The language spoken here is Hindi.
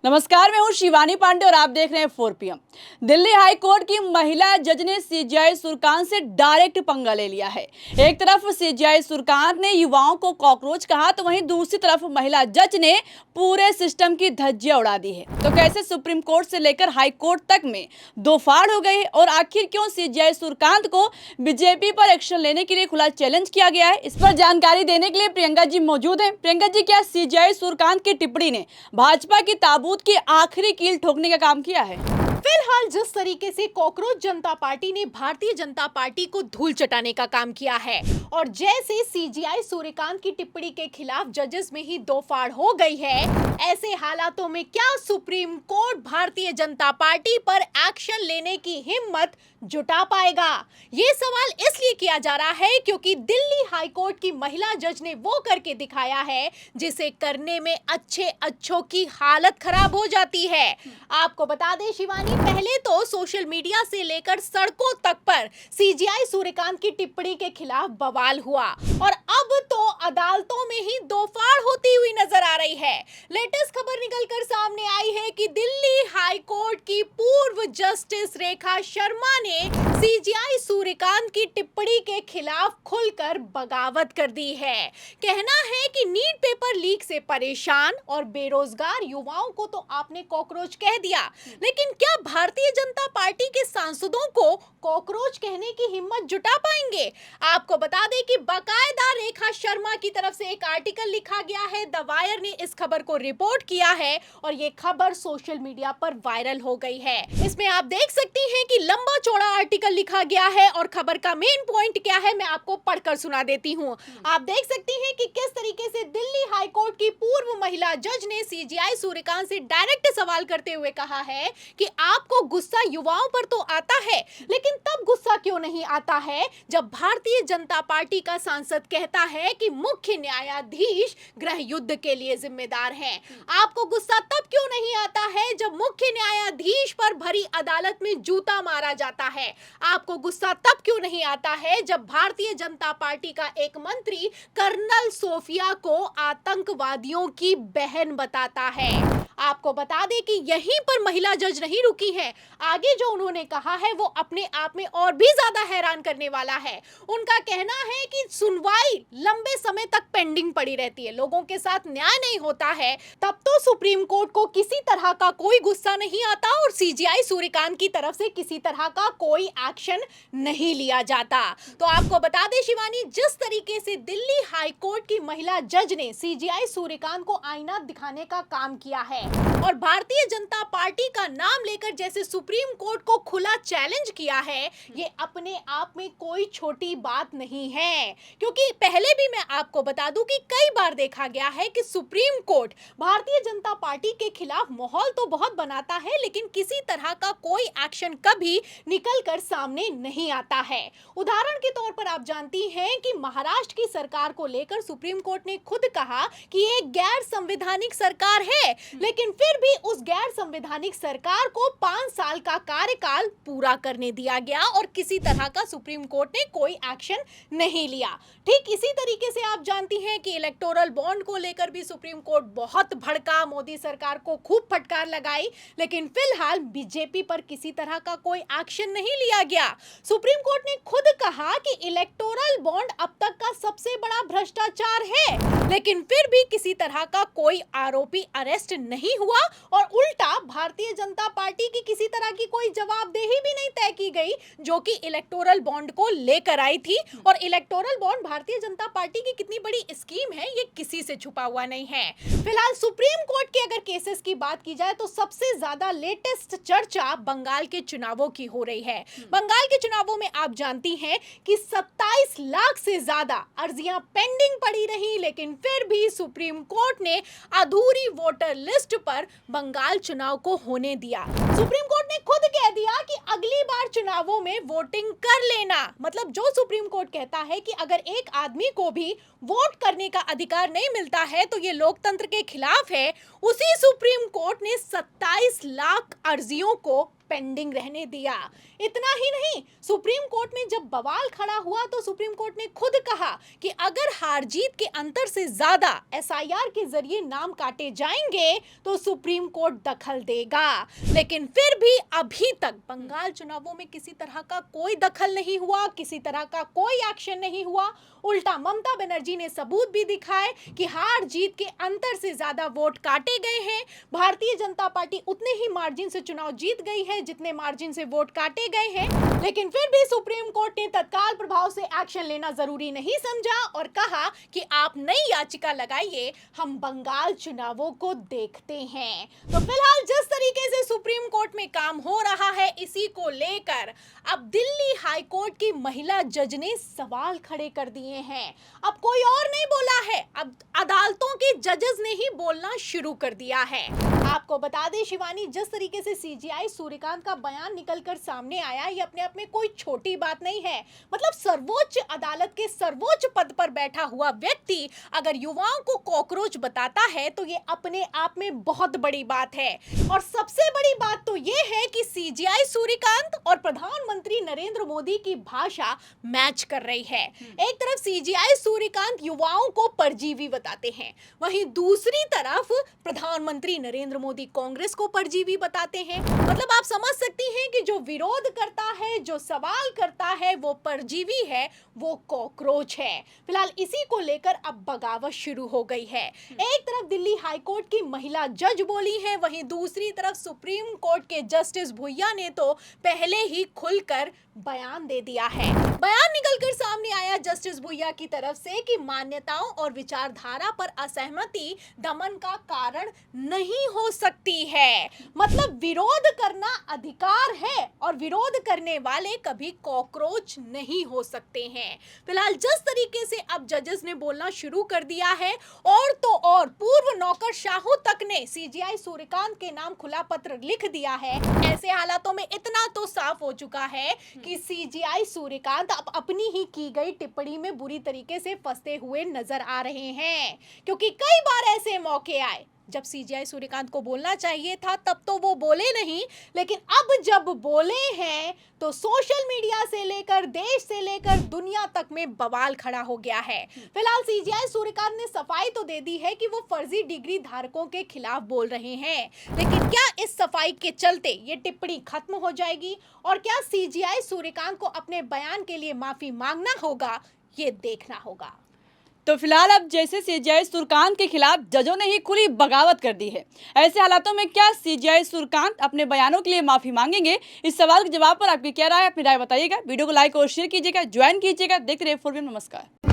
नमस्कार, मैं हूं शिवानी पांडे और आप देख रहे हैं 4 PM। दिल्ली हाई कोर्ट की महिला जज ने सीजेआई सूर्यकांत से डायरेक्ट पंगा ले लिया है। एक तरफ सीजेआई सूर्यकांत ने युवाओं को कॉकरोच कहा, तो वहीं दूसरी तरफ महिला जज ने पूरे सिस्टम की धज्जियां उड़ा दी है। तो कैसे सुप्रीम कोर्ट से लेकर हाई कोर्ट तक में दो फाड़ हो गई और आखिर क्यों सीजेआई सूर्यकांत को बीजेपी पर एक्शन लेने के लिए खुला चैलेंज किया गया है, इस पर जानकारी देने के लिए प्रियंका जी मौजूद हैं। प्रियंका जी, क्या सीजेआई सूर्यकांत की टिप्पणी ने भाजपा की ताबूत की आखिरी कील ठोकने का काम किया है? फिलहाल जिस तरीके से कॉकरोच जनता पार्टी ने भारतीय जनता पार्टी को धूल चटाने का काम किया है और जैसे सीजेआई सूर्यकांत की टिप्पणी के खिलाफ जजेस में ही दो फाड़ हो गई है, ऐसे हालातों में क्या supreme court Bharatiya Janata party पर एक्शन लेने की हिम्मत जुटा पाएगा? ये सवाल इसलिए किया जा रहा है क्योंकि दिल्ली हाई कोर्ट की महिला जज ने वो करके दिखाया है जिसे करने में अच्छों की हालत खराब हो जाती है। आपको बता दें शिवानी, पहले तो सोशल मीडिया से लेकर सड़कों तक पर सीजेआई सूर्यकांत की टिप्पणी के खिलाफ बवाल हुआ और अब तो अदालतों में ही दो फाड़ होती हुई नजर आ रही है। लेटेस्ट खबर निकलकर सामने आई है कि दिल्ली हाई कोर्ट की पूर्व जस्टिस रेखा शर्मा ने सीजेआई सूर्यकांत की टिप्पणी के खिलाफ खुलकर बगावत कर दी है। कहना है कि नीट पेपर लीक से परेशान और बेरोजगार युवाओं को तो आपने कॉकरोच कह दिया, लेकिन क्या भारतीय जनता पार्टी के सांसदों को कॉकरोच कहने की हिम्मत जुटा पाएंगे? आपको बता दें कि बाकायदा रेखा शर्मा की तरफ से एक आर्टिकल लिखा गया है। द वायर ने इस खबर को रिपोर्ट किया है और ये खबर सोशल मीडिया पर वायरल हो गई है। इसमें आप देख सकती हैं कि लंबा चौड़ा आर्टिकल लिखा गया है और खबर का मेन पॉइंट क्या है, मैं आपको पढ़कर सुना देती हूँ। आप देख सकती हैं कि किस तरीके से दिल्ली हाई कोर्ट की पूर्व महिला जज ने सीजेआई सूर्यकांत से डायरेक्ट सवाल करते हुए कहा है कि आपको गुस्सा युवाओं पर तो आता है, लेकिन तब गुस्सा क्यों नहीं आता है जब भारतीय जनता पार्टी का सांसद कहता है कि मुख्य न्यायाधीश गृह युद्ध के लिए जिम्मेदार हैं। आपको गुस्सा तब क्यों नहीं आता है जब मुख्य न्यायाधीश पर भरी अदालत में जूता मारा जाता है? आपको गुस्सा तब क्यों नहीं आता है जब भारतीय जनता पार्टी का एक मंत्री कर्नल सोफिया को आतंकवादियों की बहन बताता है? आपको बता दें कि यहीं पर महिला जज नहीं रुकी है। आगे जो उन्होंने कहा है वो अपने आप में और भी ज्यादा हैरान करने वाला है। उनका कहना है कि सुनवाई लंबे समय तक पेंडिंग पड़ी रहती है, लोगों के साथ न्याय नहीं होता है, तब तो सुप्रीम कोर्ट को किसी तरह का कोई गुस्सा नहीं आता और सीजेआई सूर्यकांत की तरफ से किसी तरह का कोई एक्शन नहीं लिया जाता। तो आपको बता दें शिवानी, जिस तरीके से दिल्ली हाई कोर्ट की महिला जज ने सीजेआई सूर्यकांत को आईना दिखाने का काम किया है और भारतीय जनता पार्टी का नाम लेकर जैसे सुप्रीम कोर्ट को खुला चैलेंज किया है, ये अपने आप में कोई छोटी बात नहीं है। क्योंकि पहले भी मैं आपको बता दूं कि कई बार देखा गया है कि supreme court Bharatiya Janata party के खिलाफ माहौल तो बहुत बनाता है, लेकिन किसी तरह का कोई एक्शन कभी निकल कर सामने नहीं आता है। उदाहरण के तौर पर आप जानती हैं कि महाराष्ट्र की सरकार को लेकर सुप्रीम कोर्ट ने खुद कहा कि एक गैर संवैधानिक सरकार है, लेकिन फिर भी उस गैर संवैधानिक सरकार को 5 साल का कार्यकाल पूरा करने दिया गया और किसी तरह का सुप्रीम कोर्ट ने कोई एक्शन नहीं लिया। ठीक इसी तरीके से आप जानती हैं कि इलेक्टोरल बॉन्ड को लेकर भी सुप्रीम कोर्ट बहुत भड़का, मोदी सरकार को खूब फटकार लगाई, लेकिन फिलहाल बीजेपी पर किसी तरह का कोई एक्शन नहीं लिया गया। सुप्रीम कोर्ट ने खुद कहा कि इलेक्टोरल बॉन्ड अब तक का सबसे बड़ा भ्रष्टाचार है, लेकिन फिर भी किसी तरह का कोई आरोपी अरेस्ट नहीं हुआ और उल्टा भारतीय जनता पार्टी की किसी तरह की कोई जवाबदेही भी नहीं तय की गई जो कि इलेक्टोरल बॉन्ड को लेकर आई थी। और electoral bond Bharatiya Janata party की कितनी बड़ी स्कीम है, ये किसी से छुपा हुआ नहीं है। फिलहाल सुप्रीम कोर्ट के अगर केसेस की बात की जाए तो सबसे ज्यादा लेटेस्ट चर्चा बंगाल के चुनावों की हो रही है। बंगाल के चुनावों में आप जानती हैं कि 27 लाख से ज्यादा अर्जियां पेंडिंग पड़ी रही, लेकिन फिर भी सुप्रीम कोर्ट ने अधूरी वोटर लिस्ट पर बंगाल चुनाव को होने दिया। सुप्रीम कोर्ट ने खुद कह दिया कि अगली बार चुनावों में वोटिंग कर लेना। मतलब जो सुप्रीम कोर्ट कहता है कि अगर एक आदमी को भी वोट करने का अधिकार नहीं मिलता है तो ये लोकतंत्र के खिलाफ है, उसी सुप्रीम कोर्ट ने 27 लाख अर्जियों को पेंडिंग रहने दिया। इतना ही नहीं, सुप्रीम कोर्ट में जब बवाल खड़ा हुआ तो सुप्रीम कोर्ट ने खुद कहा कि अगर हार जीत के अंतर से ज्यादा एसआईआर के जरिए नाम काटे जाएंगे तो सुप्रीम कोर्ट दखल देगा। लेकिन फिर भी अभी तक बंगाल चुनावों में किसी तरह का कोई दखल नहीं हुआ, किसी तरह का कोई एक्शन नहीं हुआ। उल्टा ममता बनर्जी ने सबूत भी दिखाए कि हार जीत के अंतर से ज्यादा वोट काटे गए हैं। भारतीय जनता पार्टी उतने ही मार्जिन से चुनाव जीत गई है जितने मार्जिन से वोट काटे गए हैं। लेकिन फिर भी सुप्रीम कोर्ट ने तत्काल प्रभाव से एक्शन लेना जरूरी नहीं समझा और कहा कि आप नई याचिका लगाइए, हम बंगाल चुनावों को देखते हैं। तो फिलहाल जिस तरीके से सुप्रीम कोर्ट में काम हो रहा है, इसी को लेकर अब दिल्ली हाई कोर्ट की महिला जज ने सवाल खड़े कर दिए हैं। अब कोई और नहीं बोला है, अब अदालतों के जजेस ने ही बोलना शुरू कर दिया है। आपको बता दें शिवानी, जिस तरीके से सीजीआई सूर्यकांत का बयान निकलकर सामने आया, ये अपने आप में कोई छोटी बात नहीं है। मतलब सर्वोच्च अदालत के सर्वोच्च पद पर बैठा हुआ व्यक्ति अगर युवाओं को कॉकरोच बताता है तो ये अपने आप में बहुत बड़ी बात है। और सबसे बड़ी बात तो ये है कि सीजीआई सूर्यकांत और प्रधानमंत्री नरेंद्र मोदी की भाषा मैच कर रही है। एक तरफ सीजीआई सूर्यकांत युवाओं को परजीवी बताते हैं, वहीं दूसरी तरफ प्रधानमंत्री नरेंद्र मोदी कांग्रेस को परजीवी बताते हैं। मतलब आप समझ सकती हैं कि जो विरोध करता है, जो सवाल करता है, वो परजीवी है, वो कॉकरोच है। फिलहाल इसी को लेकर अब बगावत शुरू हो गई है। एक तरफ दिल्ली हाई कोर्ट की महिला जज बोली है, वहीं दूसरी तरफ सुप्रीम कोर्ट के जस्टिस भुइया ने तो पहले ही खुलकर बयान दे दिया है। बयान निकलकर सामने आया जस्टिस भुइया की तरफ से कि मान्यताओं और विचारधारा पर असहमति दमन का कारण नहीं हो सकती है। मतलब विरोध करना अधिकार है और विरोध करने वाले कभी कॉकरोच नहीं हो सकते हैं। फिलहाल जिस तरीके से अब जजेस ने बोलना शुरू कर दिया है, और तो और पूर्व नौकरशाहों तक ने सीजीआई सूर्यकांत के नाम खुला पत्र लिख दिया है। ऐसे हालातों में इतना तो साफ हो चुका है कि सीजीआई सूर्यकांत अब अपनी ही की गई टिप्पणी में बुरी तरीके से फंसते हुए नजर आ रहे हैं। क्योंकि कई बार ऐसे मौके आए जब सीजीआई सूर्यकांत को बोलना चाहिए था, तब तो वो बोले नहीं, लेकिन अब जब बोले हैं तो सोशल मीडिया से लेकर देश से लेकर दुनिया तक में बवाल खड़ा हो गया है। फिलहाल सीजीआई सूर्यकांत ने सफाई तो दे दी है कि वो फर्जी डिग्री धारकों के खिलाफ बोल रहे हैं, लेकिन क्या इस सफाई के चलते ये टिप्पणी खत्म हो जाएगी और क्या सीजीआई सूर्यकांत को अपने बयान के लिए माफी मांगना होगा, ये देखना होगा। तो फिलहाल अब जैसे सीजीआई सूर्यकांत के खिलाफ जजों ने ही खुली बगावत कर दी है, ऐसे हालातों में क्या सीजीआई सूर्यकांत अपने बयानों के लिए माफी मांगेंगे? इस सवाल के जवाब पर आपकी क्या राय है? अपनी राय बताइएगा। वीडियो को लाइक और शेयर कीजिएगा, ज्वाइन कीजिएगा। देखते रहिए 4PM। नमस्कार।